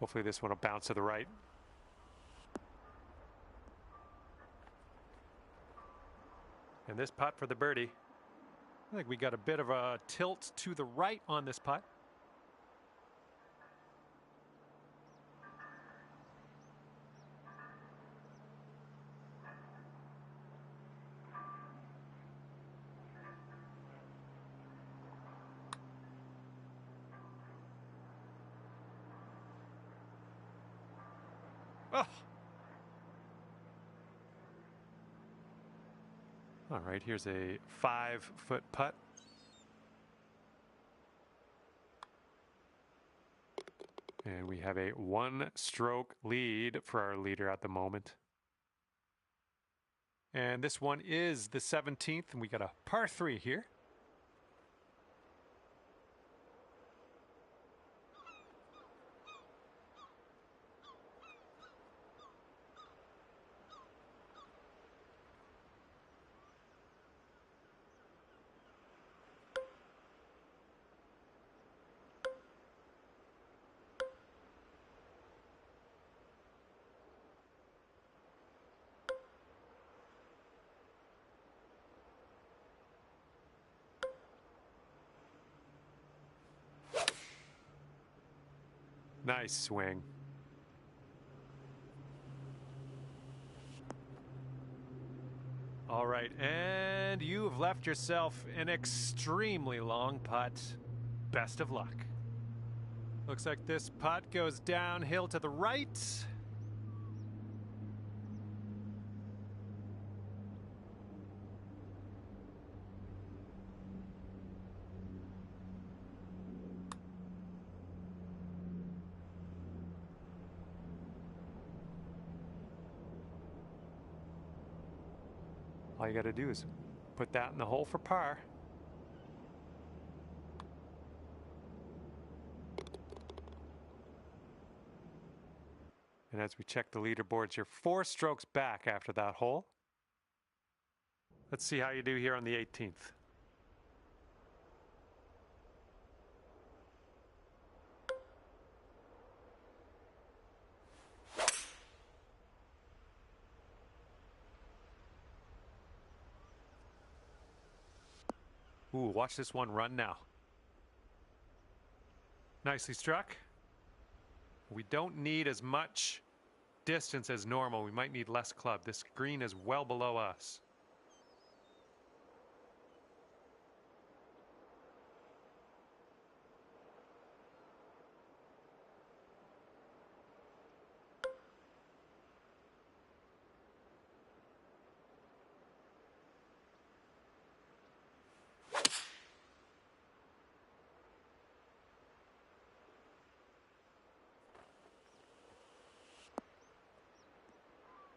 Hopefully this one will bounce to the right. And this putt for the birdie. I think we got a bit of a tilt to the right on this putt. Oh. All right, here's a 5-foot putt. And we have a 1-stroke lead for our leader at the moment. And this one is the 17th, and we got a par 3 here. Nice swing. All right, and you have left yourself an extremely long putt. Best of luck. Looks like this putt goes downhill to the right. All you got to do is put that in the hole for par. And as we check the leaderboards, you're 4 strokes back after that hole. Let's see how you do here on the 18th. Ooh, watch this one run now. Nicely struck. We don't need as much distance as normal. We might need less club. This green is well below us.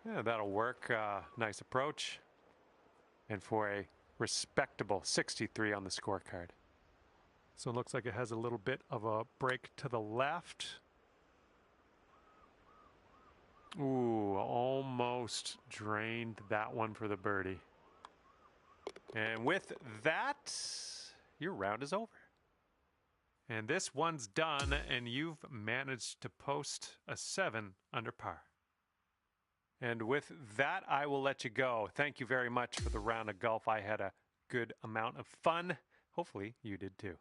Yeah, that'll work. Nice approach. And for a respectable 63 on the scorecard. So it looks like it has a little bit of a break to the left. Ooh, almost drained that one for the birdie. And with that, your round is over. And this one's done, and you've managed to post a 7 under par. And with that, I will let you go. Thank you very much for the round of golf. I had a good amount of fun. Hopefully you did too.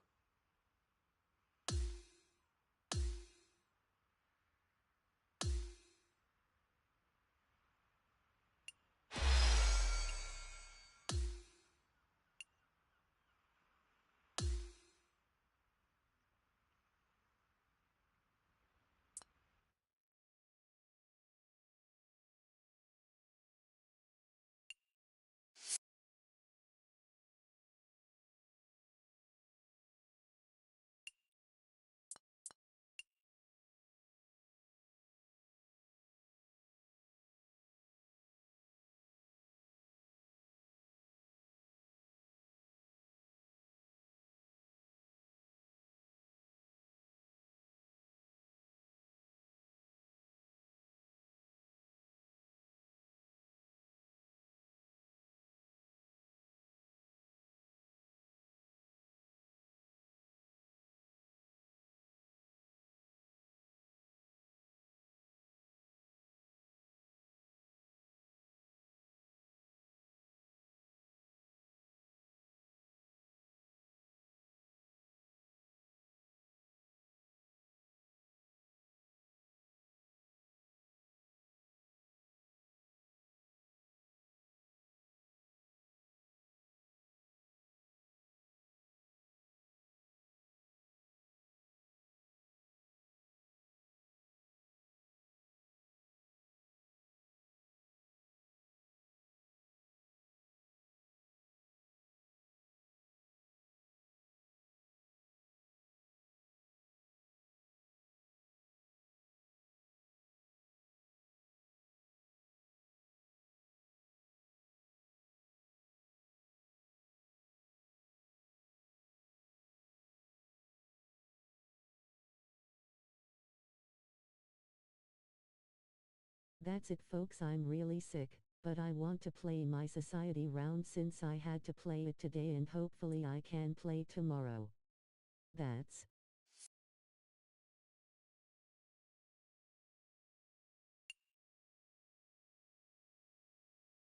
That's it folks, I'm really sick, but I want to play my society round since I had to play it today and hopefully I can play tomorrow. That's